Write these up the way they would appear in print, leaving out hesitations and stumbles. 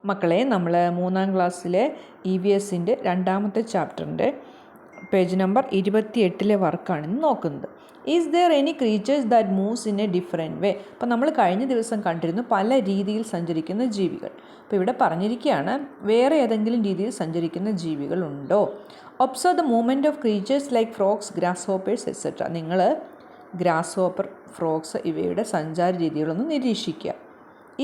മക്കളെ, നമ്മൾ 3ാം ക്ലാസ്സിലെ EVSൻ്റെ 2ാമത്തെ ചാപ്റ്ററിൻ്റെ പേജ് നമ്പർ 28 വർക്കാണ് ഇന്ന് നോക്കുന്നത്. Is there any creatures that moves in a different way. അപ്പോൾ നമ്മൾ കഴിഞ്ഞ ദിവസം കണ്ടിരുന്നു പല രീതിയിൽ സഞ്ചരിക്കുന്ന ജീവികൾ. അപ്പോൾ ഇവിടെ പറഞ്ഞിരിക്കുകയാണ് വേറെ ഏതെങ്കിലും രീതിയിൽ സഞ്ചരിക്കുന്ന ജീവികളുണ്ടോ. Observe the movement of creatures like frogs, grasshoppers etcetera. നിങ്ങൾ ഗ്രാസ് ഹോപ്പർ, ഫ്രോക്സ് ഇവയുടെ സഞ്ചാര രീതികളൊന്ന് നിരീക്ഷിക്കുക.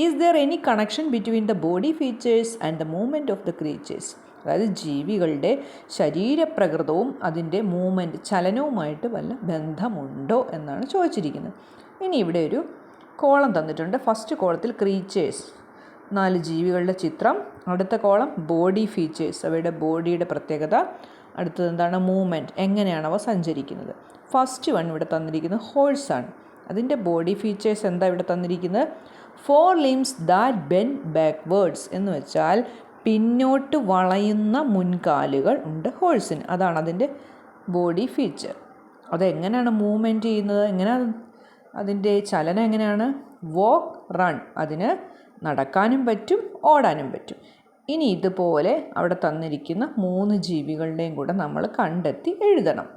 Is there any connection between the body features and the movement of the creatures. അതായത് ജീവികളുടെ ശരീരപ്രകൃതവും അതിൻ്റെ മൂവ്മെൻറ്റ്, ചലനവുമായിട്ട് വല്ല ബന്ധമുണ്ടോ എന്നാണ് ചോദിച്ചിരിക്കുന്നത്. ഇനി ഇവിടെ ഒരു കോളം തന്നിട്ടുണ്ട്. ഫസ്റ്റ് കോളത്തിൽ ക്രീച്ചേഴ്സ്, 4 ജീവികളുടെ ചിത്രം. അടുത്ത കോളം ബോഡി ഫീച്ചേഴ്സ്, അവയുടെ ബോഡിയുടെ പ്രത്യേകത. അടുത്തത് എന്താണ്? മൂവ്മെൻറ്റ്, എങ്ങനെയാണ് അവ സഞ്ചരിക്കുന്നത്. ഫസ്റ്റ് വൺ ഇവിടെ തന്നിരിക്കുന്നത് ഹോഴ്സാണ്. അതിൻ്റെ ബോഡി ഫീച്ചേഴ്സ് എന്താ ഇവിടെ തന്നിരിക്കുന്നത്? 4 limbs that bend backwards എന്ന് വെച്ചാൽ പിന്നോട്ട് വളയുന്ന മുൻകാലുകൾ ഉണ്ട് ഹോഴ്സിന്. അതാണ് അതിൻ്റെ ബോഡി ഫീച്ചർ. അതെങ്ങനെയാണ് മൂവ്മെൻറ്റ് ചെയ്യുന്നത്, എങ്ങനെയാണ് അതിൻ്റെ ചലനം, എങ്ങനെയാണ്? വാക്ക്, റൺ. അതിന് നടക്കാനും പറ്റും, ഓടാനും പറ്റും. ഇനി ഇതുപോലെ അവിടെ തന്നിരിക്കുന്ന 3 ജീവികളുടെയും കൂടെ നമ്മൾ കണ്ടെത്തി എഴുതണം.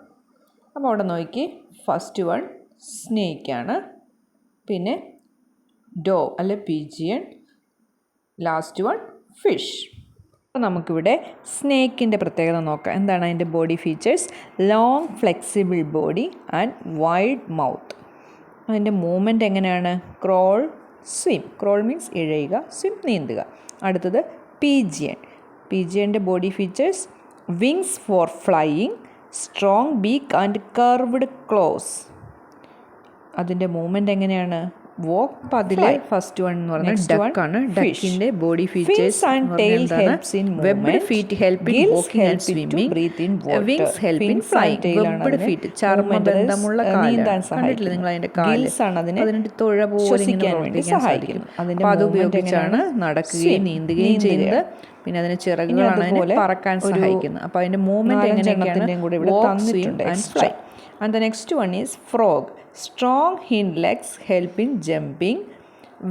അപ്പോൾ അവിടെ നോക്കി, ഫസ്റ്റ് വൺ സ്നേക്കാണ്, പിന്നെ ഡോ അല്ലെ പീജിയൻ, ലാസ്റ്റ് വൺ ഫിഷ്. അപ്പോൾ നമുക്കിവിടെ സ്നേക്കിൻ്റെ പ്രത്യേകത നോക്കാം. എന്താണ് അതിൻ്റെ body features? Long flexible body and wide mouth. അതിൻ്റെ മൂവ്മെൻറ്റ് എങ്ങനെയാണ്? Crawl, swim. ക്രോൾ മീൻസ് ഇഴയുക, സ്വിം നീന്തുക. അടുത്തത് പീജിയൻ. പീജിയൻ്റെ body features wings for flying, strong beak and curved claws. അതിൻ്റെ മൂവ്മെൻറ്റ് എങ്ങനെയാണ്? വോക്ക്. അപ്പോൾ അതിലെ ഫസ്റ്റ് വൺ എന്ന് പറഞ്ഞാൽ ഡക്കാണ്. ഡക്കിൻ്റെ body features webbed feet help in walking and swimming, wings help in flying. Webbed feet, ചർമ്മബന്ധമുള്ള കാല്. കണ്ടിട്ടില്ലേ നിങ്ങൾ അതിൻ്റെ കാല്? അതിൻ്റെ തുഴ പോലെ സഹായിക്കുന്നു. അപ്പോൾ അത് ഉപയോഗിച്ചാണ് നടക്കുകയും നീന്തുകയും ചെയ്യുന്നത്. പിന്നെ അതിന് ചിറകുകളാണ് അതിനെ പറക്കാൻ സഹായിക്കുന്നത്. അപ്പോൾ അതിൻ്റെ മൂവ്മെൻറ്റ് എങ്ങനെയൊക്കെയാണ്? Walk, swim and fly. And the next one is frog. Strong hind legs help in jumping.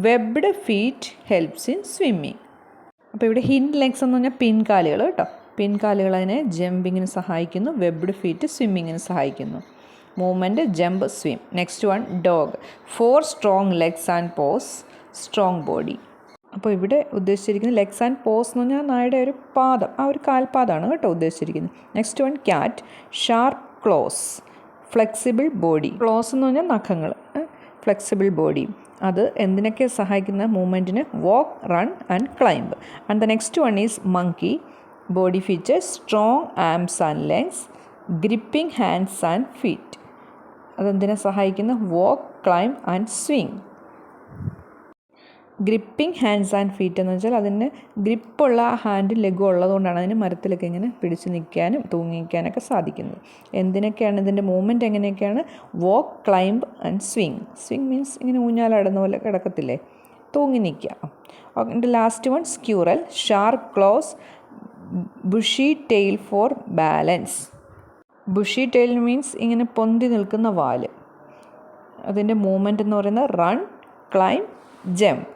Webbed feet helps in swimming. അപ്പോൾ ഇവിടെ ഹിൻഡ് ലെഗ്സ് എന്ന് പറഞ്ഞാൽ പിൻകാലുകൾ കേട്ടോ. പിൻകാലുകൾ അതിനെ ജമ്പിങ്ങിന് സഹായിക്കുന്നു. വെബ്ഡ് ഫീറ്റ് സ്വിമ്മിങ്ങിന് സഹായിക്കുന്നു. Movement jump, swim. Next one dog. 4 strong legs and paws, strong body. അപ്പോൾ ഇവിടെ ഉദ്ദേശിച്ചിരിക്കുന്നത് ലെഗ്സ് ആൻഡ് പോസ് എന്ന് പറഞ്ഞാൽ നായുടെ ഒരു പാദം, ആ ഒരു കാൽപാദമാണ് കേട്ടോ ഉദ്ദേശിച്ചിരിക്കുന്നത്. Next one cat. Sharp claws, flexible body. Claws എന്ന് പറഞ്ഞാൽ നഖങ്ങൾ, ഫ്ലെക്സിബിൾ ബോഡി. അത് എന്തിനൊക്കെ സഹായിക്കുന്ന? മൂവ്മെൻറ്റിന്. Walk, run and climb. And the next one is monkey. Body features strong arms and legs, gripping hands and feet. അതെന്തിനെ സഹായിക്കുന്ന? Walk, climb and swing. Gripping hands and feet എന്ന് വെച്ചാൽ അതിന് ഗ്രിപ്പുള്ള ഹാൻഡ്, ലഘു ഉള്ളതുകൊണ്ടാണ് അതിന് മരത്തിലൊക്കെ ഇങ്ങനെ പിടിച്ച് നിൽക്കാനും തൂങ്ങി നിൽക്കാനൊക്കെ സാധിക്കുന്നത്. എന്തിനൊക്കെയാണ് ഇതിൻ്റെ മൂവ്മെൻറ്റ് എങ്ങനെയൊക്കെയാണ്? Walk, climb and swing. Swing means ഇങ്ങനെ ഊഞ്ഞാലാടുന്ന പോലെ കിടക്കത്തില്ലേ, തൂങ്ങി നിൽക്കുക. അതിൻ്റെ last one squirrel. Sharp claws, bushy tail for balance. Bushy tail means ഇങ്ങനെ പൊന്തി നിൽക്കുന്ന വാല്. അതിൻ്റെ മൂവ്മെൻറ്റ് എന്ന് പറയുന്നത് റൺ, ക്ലൈംബ്, ജംപ്.